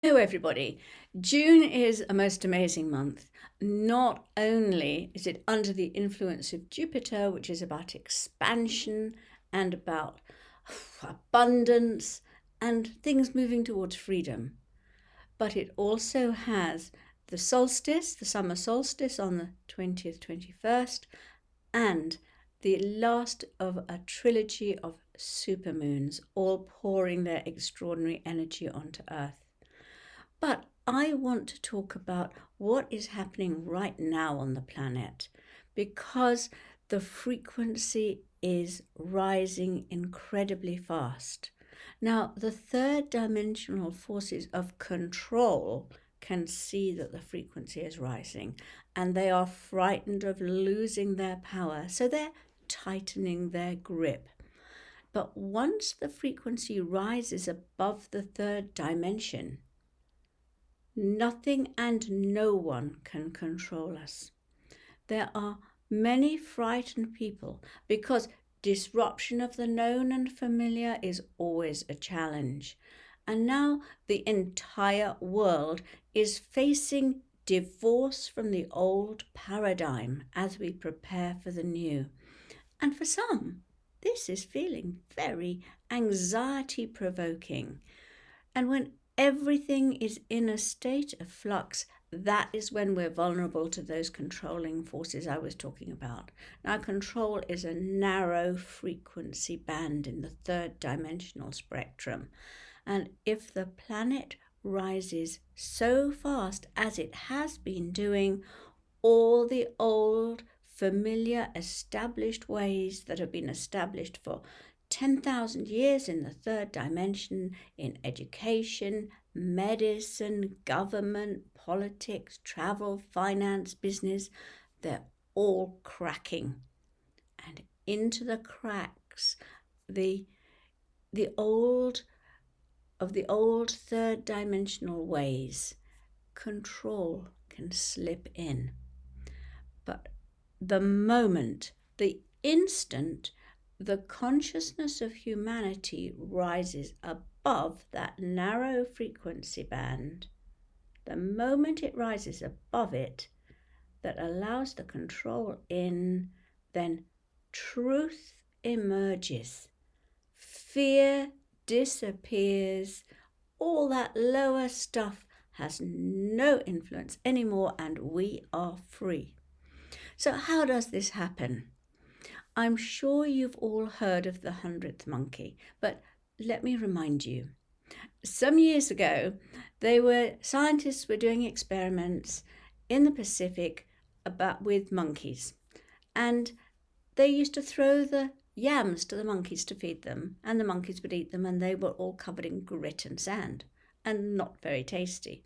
Hello, everybody. June is a most amazing month. Not only is it under the influence of Jupiter, which is about expansion and about abundance and things moving towards freedom, but it also has the solstice, the summer solstice on the 20th, 21st, and the last of a trilogy of supermoons, all pouring their extraordinary energy onto Earth. But I want to talk about what is happening right now on the planet because the frequency is rising incredibly fast. Now, the third dimensional forces of control can see that the frequency is rising and they are frightened of losing their power, so they're tightening their grip. But once the frequency rises above the third dimension, nothing and no one can control us. There are many frightened people because disruption of the known and familiar is always a challenge. And now the entire world is facing divorce from the old paradigm as we prepare for the new. And for some, this is feeling very anxiety provoking. And when everything is in a state of flux, that is when we're vulnerable to those controlling forces I was talking about. Now, control is a narrow frequency band in the third dimensional spectrum. And if the planet rises so fast as it has been doing, all the old, familiar, established ways that have been established for 10,000 years in the third dimension, in education, medicine, government, politics, travel, finance, business, they're all cracking. And into the cracks, the old of the old third dimensional ways, control can slip in. But the instant the consciousness of humanity rises above that narrow frequency band, the moment it rises above it, that allows the control in, then truth emerges. Fear disappears. All that lower stuff has no influence anymore, and we are free. So, how does this happen? I'm sure you've all heard of the 100th monkey, but let me remind you. Some years ago, scientists were doing experiments in the Pacific with monkeys, and they used to throw the yams to the monkeys to feed them, and the monkeys would eat them, and they were all covered in grit and sand and not very tasty.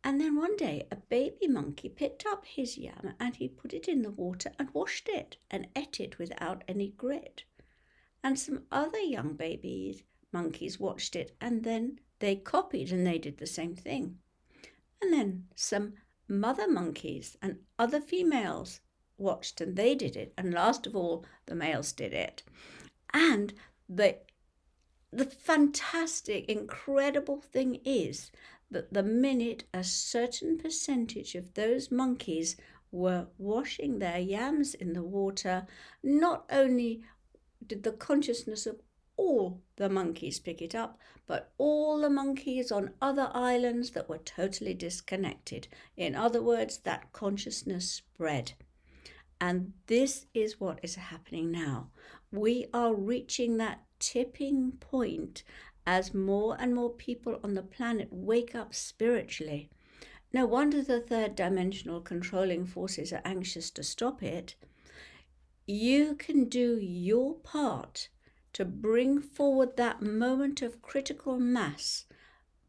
And then one day a baby monkey picked up his yam and he put it in the water and washed it and ate it without any grit. And some other young baby monkeys watched it and then they copied and they did the same thing. And then some mother monkeys and other females watched and they did it. And last of all, the males did it. And the fantastic, incredible thing is that the minute a certain percentage of those monkeys were washing their yams in the water, not only did the consciousness of all the monkeys pick it up, but all the monkeys on other islands that were totally disconnected. In other words, that consciousness spread. And this is what is happening now. We are reaching that tipping point as more and more people on the planet wake up spiritually. No wonder the third dimensional controlling forces are anxious to stop it. You can do your part to bring forward that moment of critical mass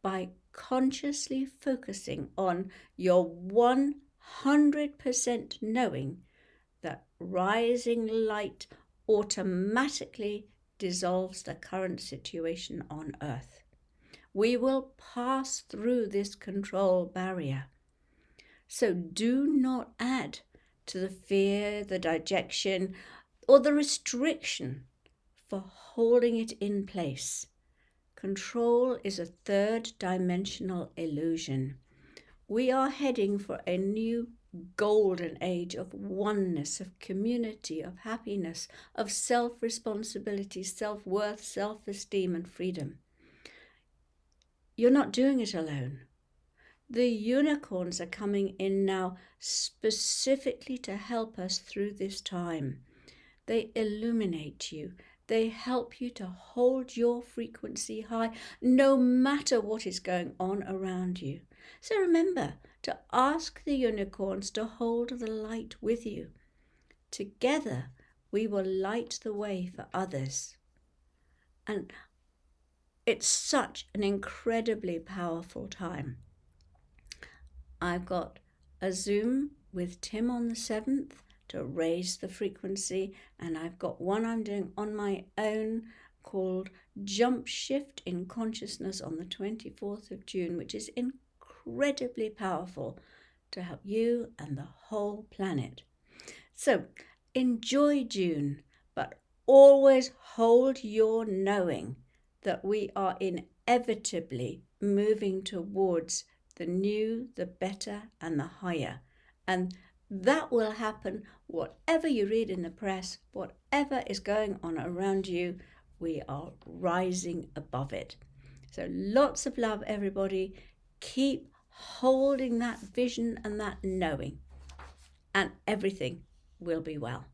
by consciously focusing on your 100% knowing that rising light automatically dissolves the current situation on Earth. We will pass through this control barrier. So do not add to the fear, the dejection, or the restriction for holding it in place. Control is a third-dimensional illusion. We are heading for a new golden age of oneness, of community, of happiness, of self-responsibility, self-worth, self-esteem, and freedom. You're not doing it alone. The unicorns are coming in now specifically to help us through this time. They illuminate you. They help you to hold your frequency high no matter what is going on around you. So remember to ask the unicorns to hold the light with you. Together, we will light the way for others. And it's such an incredibly powerful time. I've got a Zoom with Tim on the 7th to raise the frequency, and I've got one I'm doing on my own called Jump Shift in Consciousness on the 24th of June, which is incredibly powerful to help you and the whole planet. So enjoy June, but always hold your knowing that we are inevitably moving towards the new, the better, and the higher. And that will happen whatever you read in the press, whatever is going on around you, we are rising above it. So lots of love, everybody. Keep holding that vision and that knowing, and everything will be well.